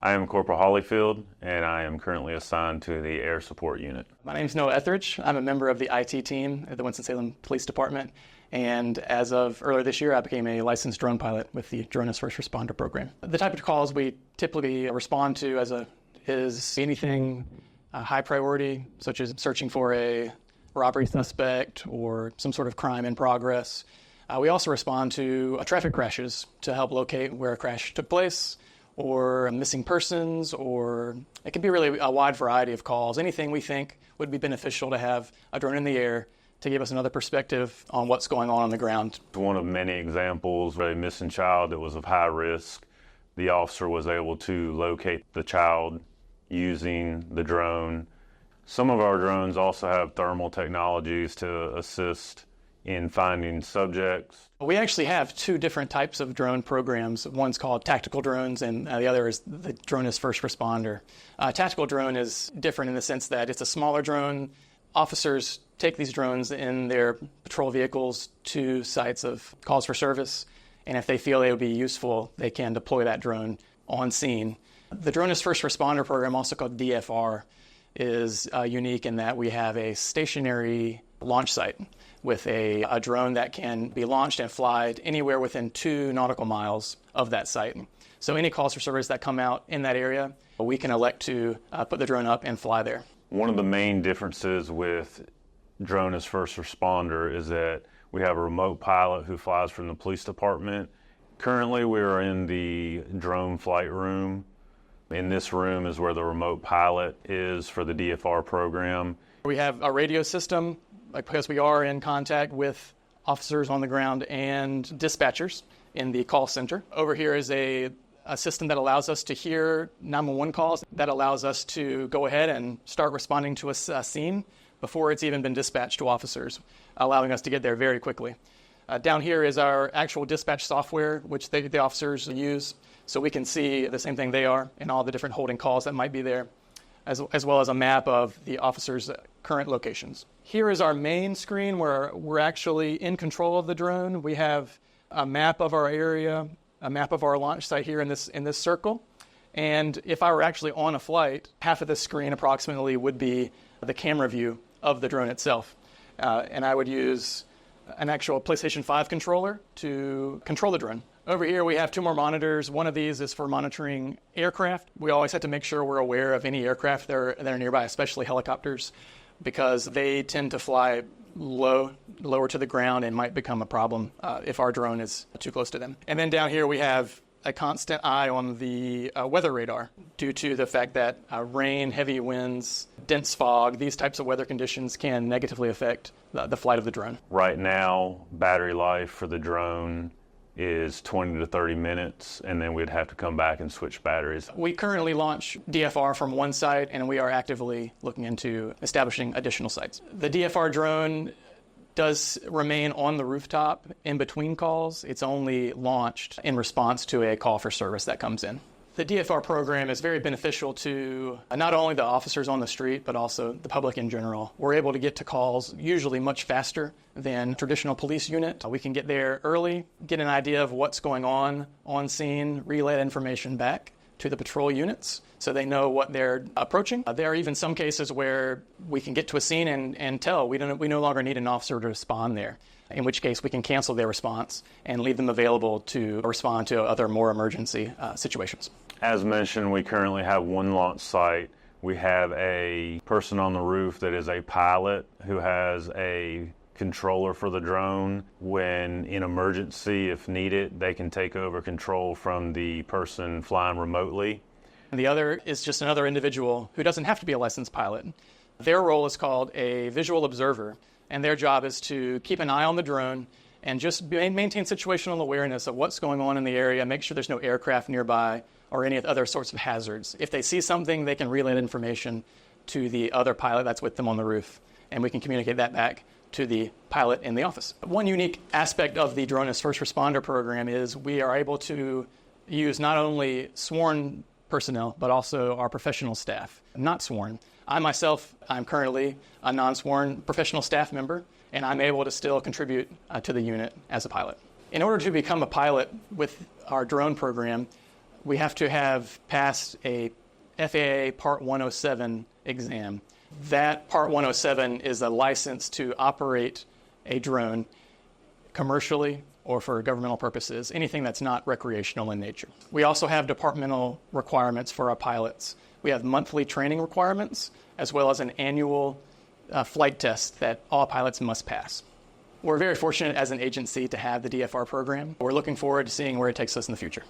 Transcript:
I am Corporal Hollyfield, and I am currently assigned to the Air Support Unit. My name is Noah Etheridge. I'm a member of the IT team at the Winston-Salem Police Department, and as of earlier this year, I became a licensed drone pilot with the Drone as First Responder program. The type of calls we typically respond to is anything high priority, such as searching for a robbery suspect or some sort of crime in progress. We also respond to traffic crashes to help locate where a crash took place, or missing persons, or it can be really a wide variety of calls. Anything we think would be beneficial to have a drone in the air to give us another perspective on what's going on the ground. One of many examples of a missing child that was of high risk. The officer was able to locate the child using the drone. Some of our drones also have thermal technologies to assist in finding subjects. We actually have two different types of drone programs. One's called tactical drones, and the other is the drone as first responder. Tactical drone is different in the sense that it's a smaller drone. Officers take these drones in their patrol vehicles to sites of calls for service, and if they feel they would be useful, they can deploy that drone on scene. The drone as first responder program, also called DFR, is unique in that we have a stationary launch site with a drone that can be launched and fly anywhere within 2 nautical miles of that site. So any calls for service that come out in that area, we can elect to put the drone up and fly there. One of the main differences with drone as first responder is that we have a remote pilot who flies from the police department. Currently, we are in the drone flight room. In this room is where the remote pilot is for the DFR program. We have a radio system because we are in contact with officers on the ground and dispatchers in the call center. Over here is a system that allows us to hear 911 calls, that allows us to go ahead and start responding to a scene before it's even been dispatched to officers, allowing us to get there very quickly. Down here is our actual dispatch software, which the officers use, so we can see the same thing they are and all the different holding calls that might be there, as well as a map of the officers' current locations. Here is our main screen where we're actually in control of the drone. We have a map of our area, a map of our launch site here in this circle. And if I were actually on a flight, half of the screen approximately would be the camera view of the drone itself. And I would use an actual PlayStation 5 controller to control the drone. Over here we have 2 more monitors. One of these is for monitoring aircraft. We always have to make sure we're aware of any aircraft that are nearby, especially helicopters, because they tend to fly lower to the ground and might become a problem if our drone is too close to them. And then down here we have a constant eye on the weather radar due to the fact that rain, heavy winds, dense fog, these types of weather conditions can negatively affect the flight of the drone. Right now, battery life for the drone is 20 to 30 minutes, and then we'd have to come back and switch batteries. We currently launch DFR from one site, and we are actively looking into establishing additional sites. The DFR drone does remain on the rooftop in between calls. It's only launched in response to a call for service that comes in. The DFR program is very beneficial to not only the officers on the street, but also the public in general. We're able to get to calls usually much faster than traditional police unit. We can get there early, get an idea of what's going on scene, relay that information back to the patrol units so they know what they're approaching. There are even some cases where we can get to a scene and tell we no longer need an officer to respond there, in which case we can cancel their response and leave them available to respond to other more emergency situations. As mentioned, we currently have 1 launch site. We have a person on the roof that is a pilot who has a controller for the drone. When in emergency, if needed, they can take over control from the person flying remotely. And the other is just another individual who doesn't have to be a licensed pilot. Their role is called a visual observer, and their job is to keep an eye on the drone and just maintain situational awareness of what's going on in the area, make sure there's no aircraft nearby or any other sorts of hazards. If they see something, they can relay that information to the other pilot that's with them on the roof, and we can communicate that back to the pilot in the office. One unique aspect of the Drone as First Responder program is we are able to use not only sworn personnel, but also our professional staff, not sworn. I myself, I'm currently a non-sworn professional staff member, and I'm able to still contribute to the unit as a pilot. In order to become a pilot with our drone program, we have to have passed a FAA Part 107 exam. That Part 107 is a license to operate a drone commercially or for governmental purposes, anything that's not recreational in nature. We also have departmental requirements for our pilots. We have monthly training requirements as well as an annual flight test that all pilots must pass. We're very fortunate as an agency to have the DFR program. We're looking forward to seeing where it takes us in the future.